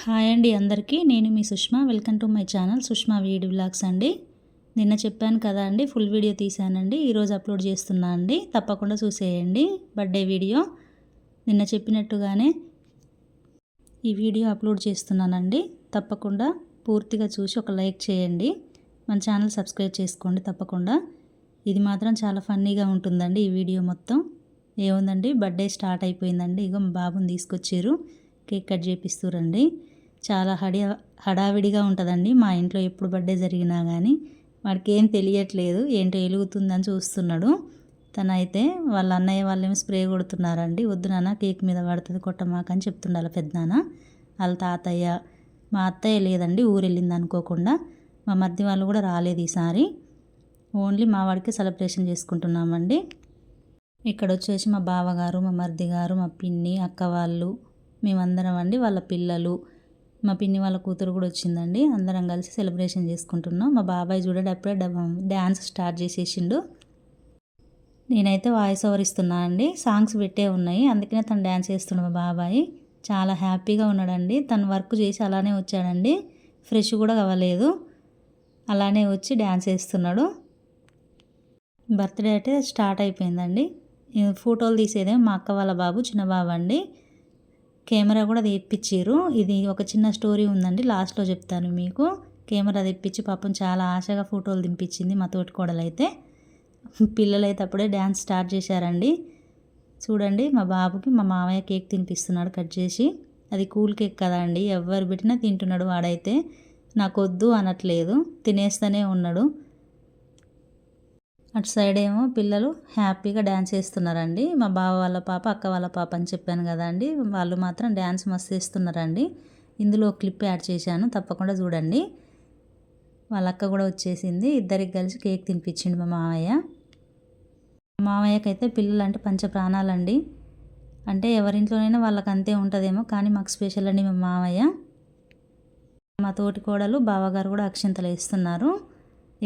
Hi అండి అందరికీ. నేను మీ Sushma. Welcome to my channel Sushma వీడి వ్లాగ్స్ అండి. నిన్న చెప్పాను కదా అండి, ఫుల్ వీడియో తీశానండి. ఈరోజు అప్లోడ్ చేస్తున్నా అండి, తప్పకుండా చూసేయండి. బర్త్డే వీడియో నిన్న చెప్పినట్టుగానే ఈ వీడియో అప్లోడ్ చేస్తున్నానండి. తప్పకుండా పూర్తిగా చూసి ఒక లైక్ చేయండి. మన ఛానల్ సబ్స్క్రైబ్ చేసుకోండి తప్పకుండా. ఇది మాత్రం చాలా ఫన్నీగా ఉంటుందండి ఈ వీడియో మొత్తం. ఏముందండి, బర్త్డే స్టార్ట్ అయిపోయిందండి. ఇగో మా బాబుని తీసుకొచ్చారు, కేక్ కట్ చేపిస్తురండి. చాలా హడావిడిగా ఉంటుందండి మా ఇంట్లో ఎప్పుడు బర్త్డే జరిగినా కానీ. వాడికి ఏం తెలియట్లేదు, ఏంటో వెలుగుతుందని చూస్తున్నాడు. తనైతే వాళ్ళ అన్నయ్య వాళ్ళేమో స్ప్రే కొడుతున్నారండి. వద్దు నాన్న, కేక్ మీద పడుతుంది, కొట్టమాకని చెప్తుండాలి పెద్దనాన్న. వాళ్ళ తాతయ్య, మా అత్తయ్య లేదండి, ఊరెళ్ళింది అనుకోకుండా. మా మరిది వాళ్ళు కూడా రాలేదు ఈసారి. ఓన్లీ మా వాడికి సెలబ్రేషన్ చేసుకుంటున్నామండి. ఇక్కడ వచ్చేసి మా బావగారు, మా మరిది గారు, మా పిన్ని, అక్క వాళ్ళు, మేమందరం అండి. వాళ్ళ పిల్లలు, మా పిన్ని వాళ్ళ కూతురు కూడా వచ్చిందండి. అందరం కలిసి సెలబ్రేషన్ చేసుకుంటున్నాం. మా బాబాయ్ చూడండి అప్పుడే డ్యాన్స్ స్టార్ట్ చేసేసిండు. నేనైతే వాయిస్ ఓవర్ ఇస్తున్నా అండి, సాంగ్స్ పెట్టే ఉన్నాయి, అందుకనే తను డ్యాన్స్ చేస్తున్నాడు. మా బాబాయ్ చాలా హ్యాపీగా ఉన్నాడండి. తను వర్క్ చేసి అలానే వచ్చాడండి, ఫ్రెష్ కూడా అవ్వలేదు, అలానే వచ్చి డ్యాన్స్ వేస్తున్నాడు. బర్త్డే అయితే స్టార్ట్ అయిపోయిందండి. ఫోటోలు తీసేదేమో మా అక్క వాళ్ళ బాబు, చిన్న బాబు అండి. కెమెరా కూడా తెప్పించారు. ఇది ఒక చిన్న స్టోరీ ఉందండి, లాస్ట్లో చెప్తాను మీకు. కెమెరా తెప్పించి పాపం చాలా ఆశగా ఫోటోలు దింపించింది మా తోటికోడలు అయితే. పిల్లలైతే అప్పుడే డ్యాన్స్ స్టార్ట్ చేశారండి. చూడండి, మా బాబుకి మా మామయ్య కేక్ తినిపిస్తున్నాడు కట్ చేసి. అది కూల్ కేక్ కదా అండి, ఎవరు పెట్టినా తింటున్నాడు. వాడైతే నాకొద్దు అనట్లేదు, తినేస్తూనే ఉన్నాడు. అటు సైడ్ ఏమో పిల్లలు హ్యాపీగా డ్యాన్స్ వేస్తున్నారండి. మా బావ వాళ్ళ పాప, అక్క వాళ్ళ పాప అని చెప్పాను కదా అండి, వాళ్ళు మాత్రం డ్యాన్స్ మస్తు వేస్తున్నారండి. ఇందులో క్లిప్ యాడ్ చేశాను, తప్పకుండా చూడండి. వాళ్ళ అక్క కూడా వచ్చేసింది, ఇద్దరికి కలిసి కేక్ తినిపించిండు మా మామయ్య. మామయ్యకైతే పిల్లలు అంటే పంచ ప్రాణాలండి. అంటే ఎవరింట్లోనైనా వాళ్ళకి అంతే ఉంటుందేమో, కానీ మాకు స్పెషల్ అండి మా మామయ్య. మా తోటి కోడలు బావగారు కూడా అక్షింతలు వేస్తున్నారు.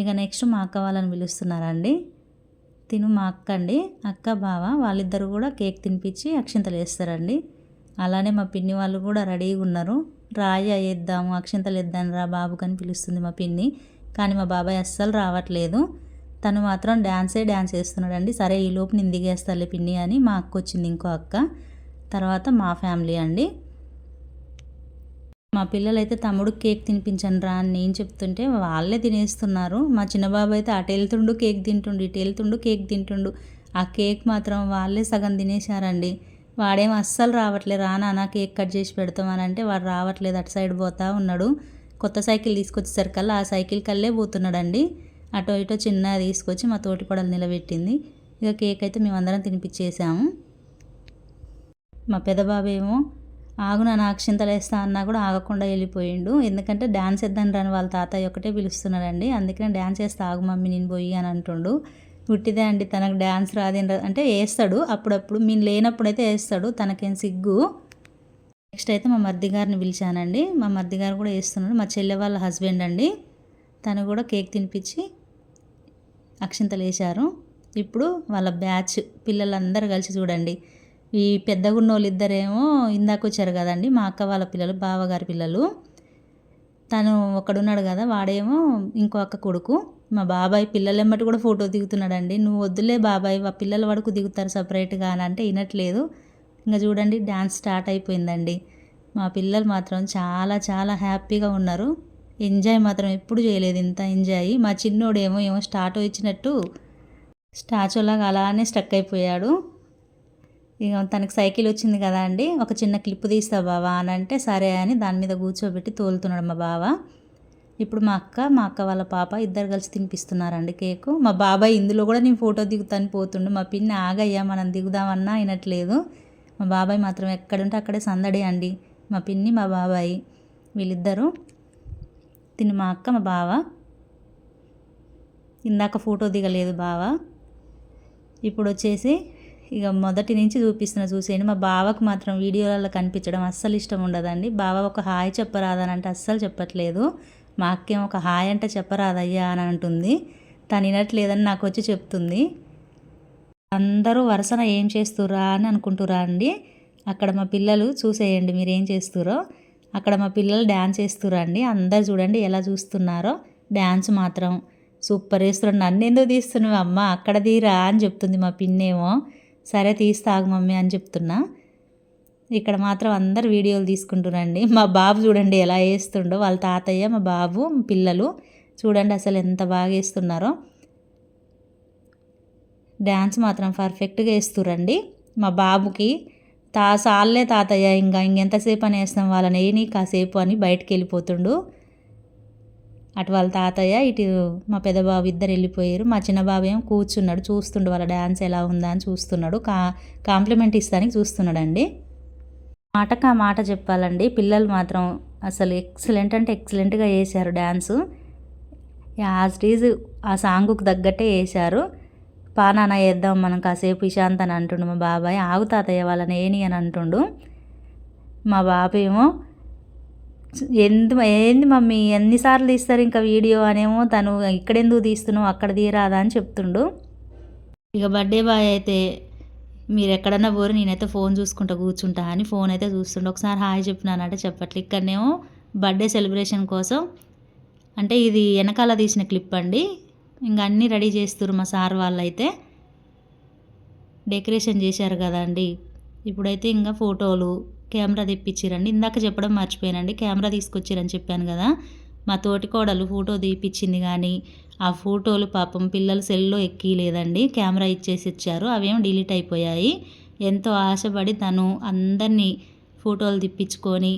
ఇక నెక్స్ట్ మా అక్క వాళ్ళని పిలుస్తున్నారండి. తిను మా అక్క అండి, అక్క బావ వాళ్ళిద్దరు కూడా కేక్ తినిపించి అక్షింతలు వేస్తారండి. అలానే మా పిన్ని వాళ్ళు కూడా రెడీగా ఉన్నారు. రాయి వేద్దాము, అక్షింతలు వేద్దాం రా బాబుకని పిలుస్తుంది మా పిన్ని. కానీ మా బాబాయ్ అస్సలు రావట్లేదు, తను మాత్రం డ్యాన్స్ వేస్తున్నాడండి. సరే ఈ లోపు నేను దిగేస్తాలే పిన్ని అని మా అక్క వచ్చింది, ఇంకో అక్క. తర్వాత మా ఫ్యామిలీ అండి. మా పిల్లలైతే తమ్ముడు కేక్ తినిపించండి రా అని నేను చెప్తుంటే వాళ్ళే తినేస్తున్నారు. మా చిన్నబాబు అయితే అటు వెళ్తుండు కేక్ తింటుండు, ఇటు వెళ్తుండు కేక్ తింటుండు. ఆ కేక్ మాత్రం వాళ్ళే సగం తినేశారండి. వాడేమో అస్సలు రావట్లేదు, రానా కేక్ కట్ చేసి పెడతామని అంటే వాడు రావట్లేదు, అటు సైడ్ పోతా ఉన్నాడు. కొత్త సైకిల్ తీసుకొచ్చేసరికల్లా ఆ సైకిల్ కల్లే పోతున్నాడండి. అటో ఇటో చిన్నగా తీసుకొచ్చి మా తోటి కొడలు నిలబెట్టింది. ఇక కేక్ అయితే మేమందరం తినిపించేసాము. మా పెద్దబాబు ఏమో ఆగు నా అక్షింతలు వేస్తా అన్నా కూడా ఆగకుండా వెళ్ళిపోయిండు. ఎందుకంటే డ్యాన్స్ వేద్దాం రాని వాళ్ళ తాతయ్య ఒకటే పిలుస్తున్నాడండి, అందుకనే డ్యాన్స్ వేస్తా ఆగు మమ్మీ నేను పోయి అని అంటుండు. పుట్టిదే అండి, తనకు డ్యాన్స్ రాదేం అంటే వేస్తాడు అప్పుడప్పుడు, మేము లేనప్పుడు అయితే వేస్తాడు, తనకేం సిగ్గు. నెక్స్ట్ అయితే మా మరిది గారిని పిలిచానండి. మా మరిది గారు కూడా వేస్తున్నాడు, మా చెల్లె వాళ్ళ హస్బెండ్ అండి. తను కూడా కేక్ తినిపించి అక్షింతలు వేశారు. ఇప్పుడు వాళ్ళ బ్యాచ్ పిల్లలందరూ కలిసి చూడండి, ఈ పెద్దగున్నోళ్ళు ఇద్దరేమో ఇందాక వచ్చారు కదండి, మా అక్క వాళ్ళ పిల్లలు, బావగారి పిల్లలు. తను ఒకడున్నాడు కదా, వాడేమో ఇంకో అక్క కొడుకు. మా బాబాయ్ పిల్లలెమ్మటి కూడా ఫోటో దిగుతున్నాడండి. నువ్వు వద్దులే బాబాయ్, పిల్లల వరకు దిగుతారు సపరేట్గా అని అంటే వినట్లేదు. ఇంకా చూడండి డ్యాన్స్ స్టార్ట్ అయిపోయిందండి. మా పిల్లలు మాత్రం చాలా చాలా హ్యాపీగా ఉన్నారు. ఎంజాయ్ మాత్రం ఎప్పుడు చేయలేదు ఇంత ఎంజాయ్. మా చిన్నోడేమో స్టార్ట్ ఇచ్చినట్టు స్టాచ్యూలాగా అలానే స్టక్ అయిపోయాడు. ఇక తనకి సైకిల్ వచ్చింది కదా అండి, ఒక చిన్న క్లిప్ తీస్తా బావా అని అంటే సరే అని దాని మీద కూర్చోబెట్టి తోలుతున్నాడు మా బావ. ఇప్పుడు మా అక్క వాళ్ళ పాప ఇద్దరు కలిసి తినిపిస్తున్నారండి కేకు. మా బాబాయ్ ఇందులో కూడా నేను ఫోటో దిగుతాను పోతుండు. మా పిన్ని ఆగయ్యా మనం దిగుదామన్నా వినట్లేదు. మా బాబాయ్ మాత్రం ఎక్కడుంటే అక్కడే సందడి అండి. మా పిన్ని మా బాబాయ్ వీళ్ళిద్దరూ. తిని మా అక్క మా బావ. ఇందాక ఫోటో దిగలేదు బావ. ఇప్పుడు వచ్చేసి ఇక మొదటి నుంచి చూసేయండి. మా బావకు మాత్రం వీడియోలలో కనిపించడం అస్సలు ఇష్టం ఉండదండి. బావ ఒక హాయ్ చెప్పరాదని అంటే అస్సలు చెప్పట్లేదు. మా అక్కేమో ఒక హాయ్ అంటే చెప్పరాదయ్యా అని అంటుంది. తను వినట్లేదని నాకు వచ్చి చెప్తుంది. అందరూ వరుసన ఏం చేస్తురా అని అనుకుంటురా అండి. అక్కడ మా పిల్లలు చూసేయండి మీరు ఏం చేస్తురో. అక్కడ మా పిల్లలు డ్యాన్స్ వేస్తురండి. అందరు చూడండి ఎలా చూస్తున్నారో. డ్యాన్స్ మాత్రం సూపర్ వేస్తున్నారు. నన్ను ఎందుకు తీస్తున్నావు అమ్మ, అక్కడ తీరా అని చెప్తుంది మా పిన్నేమో. సరే తీస్తాగు మమ్మీ అని చెప్తున్నా. ఇక్కడ మాత్రం అందరు వీడియోలు తీసుకుంటున్నారండి. మా బాబు చూడండి ఎలా వేస్తుండో, వాళ్ళ తాతయ్య మా బాబు పిల్లలు చూడండి అసలు ఎంత బాగా వేస్తున్నారో. డ్యాన్స్ మాత్రం పర్ఫెక్ట్గా వేస్తురండి. మా బాబుకి సాల్లే తాతయ్య ఇంకెంతసేపు అని వేస్తాం వాళ్ళని ఏని కాసేపు అని బయటికి వెళ్ళిపోతుండు. అటు వాళ్ళ తాతయ్య ఇటు మా పెద్ద బాబు ఇద్దరు వెళ్ళిపోయారు. మా చిన్న బాబు ఏమో కూర్చున్నాడు చూస్తుండు వాళ్ళ డ్యాన్స్ ఎలా ఉందా అని చూస్తున్నాడు. కాంప్లిమెంట్ ఇస్తానికి చూస్తున్నాడండి. మాటకు ఆ మాట చెప్పాలండి, పిల్లలు మాత్రం అసలు ఎక్సలెంట్ అంటే ఎక్సలెంట్గా వేశారు డ్యాన్సు. యాజ్ ఇట్ ఈజ్ ఆ సాంగుకు తగ్గట్టే వేశారు. నాన్న వేద్దాం మనం కాసేపు ఇషాంత్ అని అంటుండు మా బాబాయ్. ఆగు తాతయ్య వాళ్ళని ఏని అని అంటుండు. మా బాబు ఏమో ఏంది మమ్మీ ఎన్నిసార్లు తీస్తారు ఇంకా వీడియో అనేమో, తను ఇక్కడెందుకు తీస్తున్నావు అక్కడ తీరాదా అని చెప్తుండు. ఇక బర్త్డే బాయ్ అయితే మీరు ఎక్కడన్నా పోరు నేనైతే ఫోన్ చూసుకుంటా కూర్చుంటా అని ఫోన్ అయితే చూస్తుండే. ఒకసారి హాయ్ చెప్పినానంటే చెప్పట్లే. ఇక్కడనేమో బర్త్డే సెలబ్రేషన్ కోసం అంటే ఇది వెనకాల తీసిన క్లిప్ అండి. ఇంకా అన్నీ రెడీ చేస్తారు మా సార్ వాళ్ళు అయితే. డెకరేషన్ చేశారు కదండి. ఇప్పుడైతే ఇంకా ఫోటోలు కెమెరా తెప్పించారండి. ఇందాక చెప్పడం మర్చిపోయానండి, కెమెరా తీసుకొచ్చారని చెప్పాను కదా. మా తోటి కోడలు ఫోటో తీపిచ్చింది కానీ ఆ ఫోటోలు పాపం పిల్లలు సెల్లో ఎక్కిలేదండి. కెమెరా ఇచ్చేసి ఇచ్చారు, అవేమో డిలీట్ అయిపోయాయి. ఎంతో ఆశపడి తను అందరినీ ఫోటోలు తిప్పించుకొని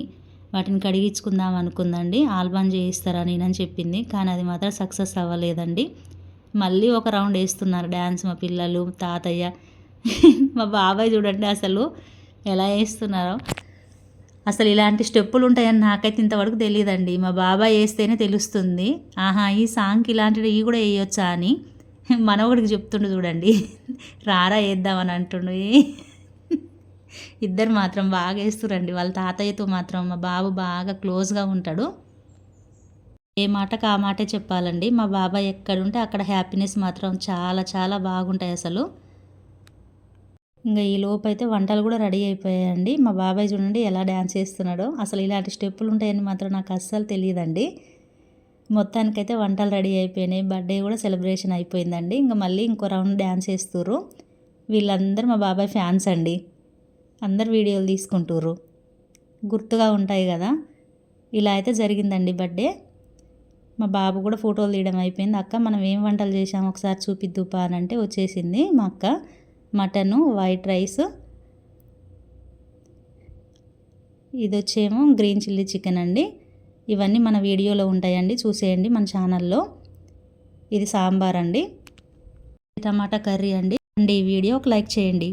వాటిని కడిగించుకుందాం అనుకుందండి. ఆల్బమ్ చేయిస్తారా నేనని చెప్పింది, కానీ అది మాత్రం సక్సెస్ అవ్వలేదండి. మళ్ళీ ఒక రౌండ్ వేస్తున్నారు డ్యాన్స్ మా పిల్లలు, తాతయ్య. మా బాబాయ్ చూడండి అసలు ఎలా వేస్తున్నారో. అసలు ఇలాంటి స్టెప్పులు ఉంటాయని నాకైతే ఇంతవరకు తెలియదండి. మా బాబాయ్ వేస్తేనే తెలుస్తుంది. ఆహా ఈ సాంగ్కి ఇలాంటివి ఇవి కూడా వేయొచ్చా అని మనవడికి చెప్తుండు చూడండి. రారా వేద్దామని అంటుండు. ఇద్దరు మాత్రం బాగా వేస్తురండి. వాళ్ళ తాతయ్యతో మాత్రం మా బాబు బాగా క్లోజ్గా ఉంటాడు. ఏ మాటకు ఆ మాటే చెప్పాలండి. మా బాబాయ్ ఎక్కడుంటే అక్కడ హ్యాపీనెస్ మాత్రం చాలా చాలా బాగుంటాయి అసలు. ఇంకా ఈ లోపు అయితే వంటలు కూడా రెడీ అయిపోయాయండి. మా బాబాయ్ చూడండి ఎలా డ్యాన్స్ చేస్తున్నాడో. అసలు ఇలాంటి స్టెప్పులు ఉంటాయని మాత్రం నాకు అస్సలు తెలియదండి. మొత్తానికైతే వంటలు రెడీ అయిపోయినాయి. బర్త్డే కూడా సెలబ్రేషన్ అయిపోయిందండి. ఇంకా మళ్ళీ ఇంకో రౌండ్ డ్యాన్స్ వేస్తుర్రు. వీళ్ళందరూ మా బాబాయ్ ఫ్యాన్స్ అండి. అందరు వీడియోలు తీసుకుంటుర్రు, గుర్తుగా ఉంటాయి కదా. ఇలా అయితే జరిగిందండి బర్త్డే. మా బాబు కూడా ఫోటోలు తీయడం అయిపోయింది. అక్క మనం ఏం వంటలు చేసాము ఒకసారి చూపిద్దుపా అని అంటే వచ్చేసింది మా అక్క. మటను, వైట్ రైస్, ఇది వచ్చేమో గ్రీన్ చిల్లీ చికెన్ అండి. ఇవన్నీ మన వీడియోలో ఉంటాయండి, చూసేయండి మన ఛానల్లో. ఇది సాంబార్ అండి, టమాటా కర్రీ అండి. ఈ వీడియో ఒక లైక్ చేయండి.